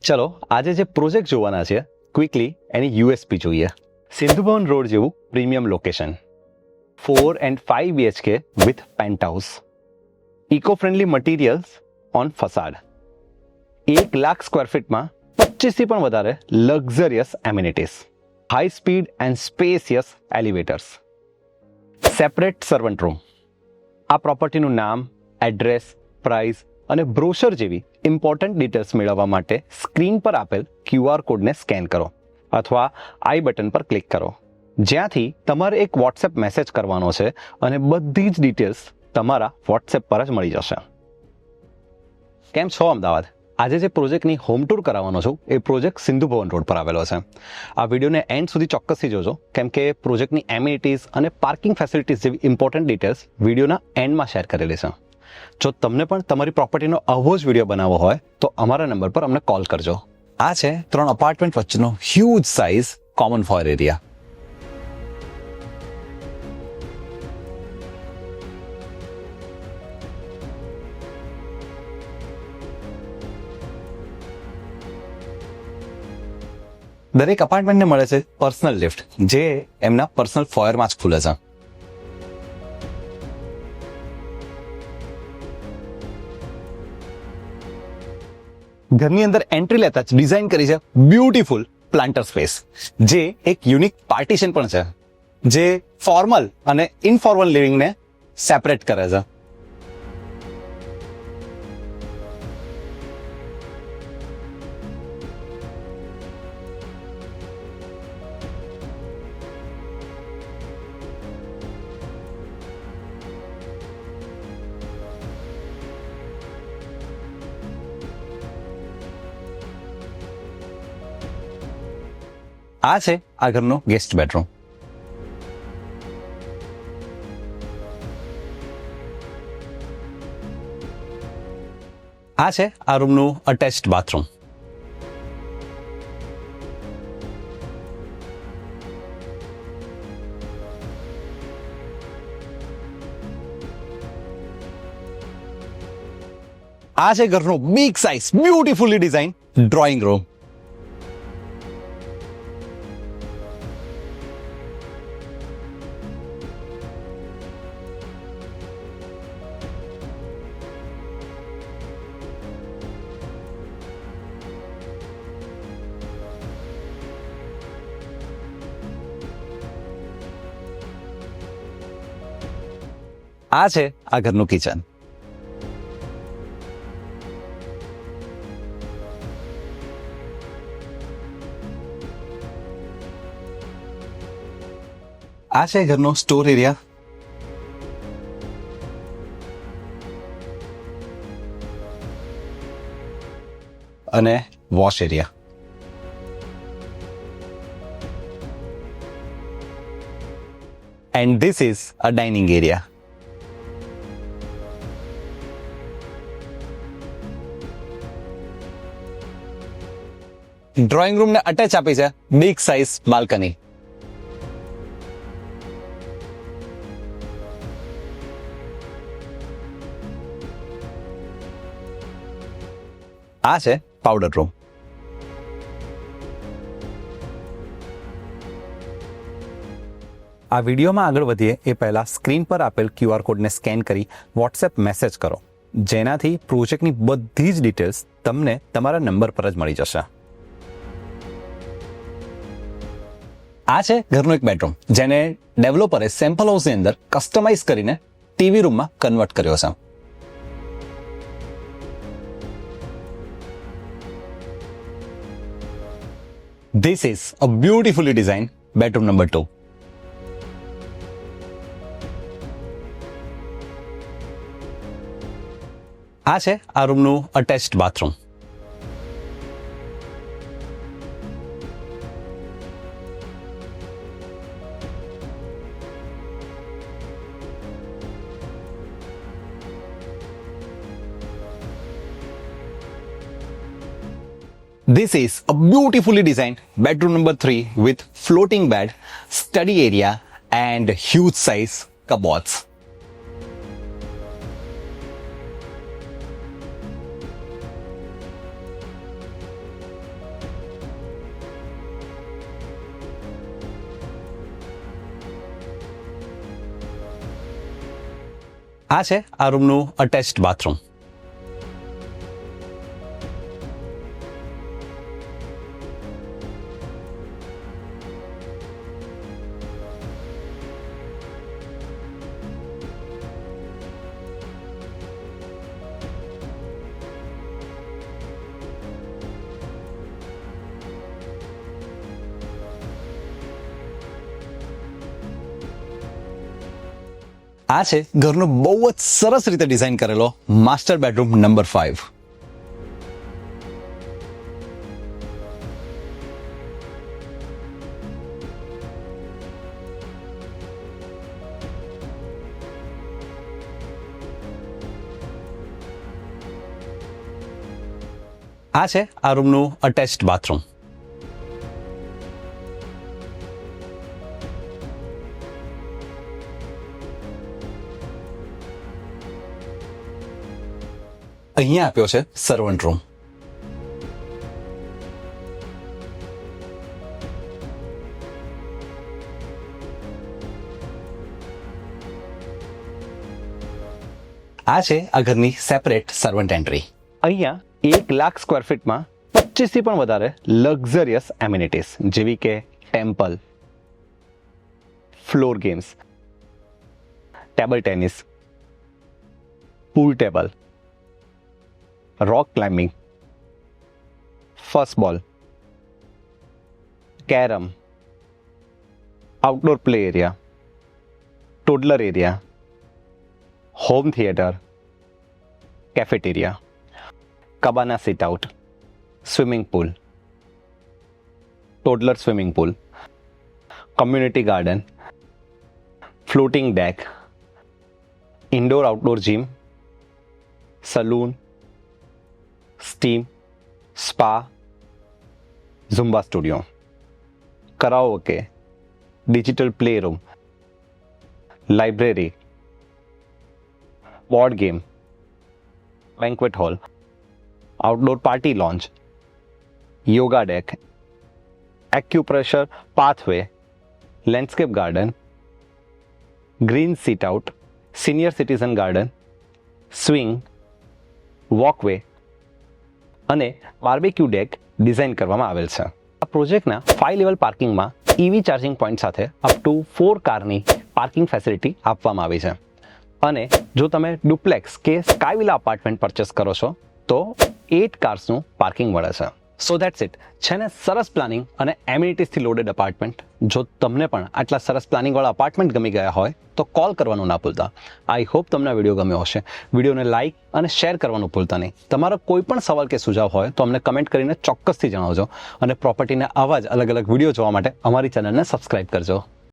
ચલો આજે જે પ્રોજેક્ટ જોવાના છે ક્વિકલી એની યુએસપી જોઈએ. સિંધુ ભવન રોડ જેવું premium location, 4 and 5 BHK with penthouse, eco friendly materials on facade, 1 lakh square ફીટમાં 25 થી પણ વધારે luxurious amenities, high speed and spacious elevators, separate servant room. આ પ્રોપર્ટીનું નામ, એડ્રેસ, પ્રાઇસ અને બ્રોશર જેવી ઇમ્પોર્ટન્ટ ડિટેલ્સ મેળવવા માટે સ્ક્રીન પર આપેલ QR કોડને સ્કેન કરો અથવા આઈ બટન પર ક્લિક કરો, જ્યાંથી તમારે એક વોટ્સએપ મેસેજ કરવાનો છે અને બધી જ ડિટેલ્સ તમારા વોટ્સએપ પર જ મળી જશે. કેમ છો અમદાવાદ? આજે જે પ્રોજેક્ટની હોમ ટૂર કરાવવાનો છું એ પ્રોજેક્ટ સિંધુ ભવન રોડ પર આવેલો છે. આ વિડીયોને એન્ડ સુધી ચોક્કસથી જોજો, કેમ કે પ્રોજેક્ટની એમિનિટીઝ અને પાર્કિંગ ફેસિલિટીઝ જેવી ઇમ્પોર્ટન્ટ ડિટેલ્સ વિડીયોના એન્ડમાં શેર કરેલી છે. જો તમને પણ તમારી પ્રોપર્ટીનો આવો જ વિડીયો બનાવવો હોય તો અમારા નંબર પર અમને કોલ કરજો. આ છે 3 અપાર્ટમેન્ટ વચ્ચેનો huge size common for area. દરેક અપાર્ટમેન્ટને મળે છે પર્સનલ લિફ્ટ, જે એમના પર્સનલ ફોયરમાં જ ખુલે છે. ઘરની અંદર એન્ટ્રી લેતા જ ડિઝાઇન કરી છે બ્યુટીફુલ પ્લાન્ટર સ્પેસ, જે એક યુનિક પાર્ટીશન પણ છે, જે ફોર્મલ અને ઇનફોર્મલ લિવિંગને સેપરેટ કરે છે. આ છે આ ઘરનો ગેસ્ટ બેડરૂમ. આ છે આ રૂમનું અટેચ્ડ બાથરૂમ. આ છે ઘરનો big size beautifully design drawing room. આ છે આ ઘરનું કિચન. આ છે ઘરનો સ્ટોર એરિયા. અને wash area. And this is a dining area. Drawing રૂમને અટેચ આપી છે બિગ સાઇઝ બાલ્કની. આ છે પાવડર રૂમ. આ વિડીયોમાં આગળ વધીએ એ પહેલા સ્ક્રીન પર આપેલ QR કોડને સ્કેન કરી વોટ્સએપ મેસેજ કરો, જેનાથી પ્રોજેક્ટની બધી જ ડિટેલ્સ તમને તમારા નંબર પર જ મળી જશે. આ છે ઘરનો એક બેડરૂમ, જેને ડેવલપરે સેમ્પલ હાઉસની અંદર કસ્ટમાઇઝ કરીને ટીવી રૂમમાં કન્વર્ટ કર્યો છે. This is a beautifully designed bedroom number 2. આ છે આ રૂમનું attached bathroom. This is a beautifully designed bedroom number 3 with floating bed, study area and huge size cupboards. આ છે આ રૂમનું અટેચ્ડ બાથરૂમ. આ છે ઘરનો બહુ જ સરસ રીતે ડિઝાઇન કરેલો માસ્ટર બેડરૂમ નંબર 5. આ છે આ રૂમનું અટેચ્ડ બાથરૂમ. અહીંયા આપ્યો છે સર્વન્ટ રૂમ. આ છે આ ઘરની સેપરેટ સર્વન્ટ એન્ટ્રી. અહીંયા 1 લાખ સ્ક્વેર ફીટમાં 25 થી પણ વધારે લક્ઝરિયસ એમિનિટીઝ જેવી કે temple, floor games, table tennis, pool table, rock climbing, first ball, carom, outdoor play area, toddler area, home theater, cafeteria, cabana sit out, swimming pool, toddler swimming pool, community garden, floating deck, indoor outdoor gym, saloon, steam, spa, Zumba studio, karaoke, digital play room, library, board game, banquet hall, outdoor party lounge, yoga deck, acupressure pathway, landscape garden, green sit out, senior citizen garden, swing, walkway અને barbecue deck design કરવામાં આવેલ છે. આ પ્રોજેક્ટના 5 level પાર્કિંગમાં EV charging point સાથે up to 4 કારની parking facility આપવામાં આવી છે. અને જો તમે ડુપ્લેક્સ કે સ્કાય વિલા અપાર્ટમેન્ટ પરચેસ કરો છો તો 8 કાર્સનું પાર્કિંગ મળે છે. સો ધેટ્સ ઇટ. છે ને સરસ પ્લાનિંગ અને એમિનિટીઝથી લોડેડ અપાર્ટમેન્ટ. જો તમને પણ આટલા સરસ પ્લાનિંગવાળા અપાર્ટમેન્ટ ગમી ગયા હોય તો કોલ કરવાનું ના ભૂલતા. આઈ હોપ તમને આ વિડીયો ગમ્યો હશે. વિડીયોને લાઇક અને શેર કરવાનું ભૂલતા નહીં. તમારો કોઈ પણ સવાલ કે સુઝાવ હોય તો અમને કમેન્ટ કરીને ચોક્કસથી જણાવજો. અને પ્રોપર્ટીના આવા જ અલગ અલગ વિડીયો જોવા માટે અમારી ચેનલને સબસ્ક્રાઇબ કરજો.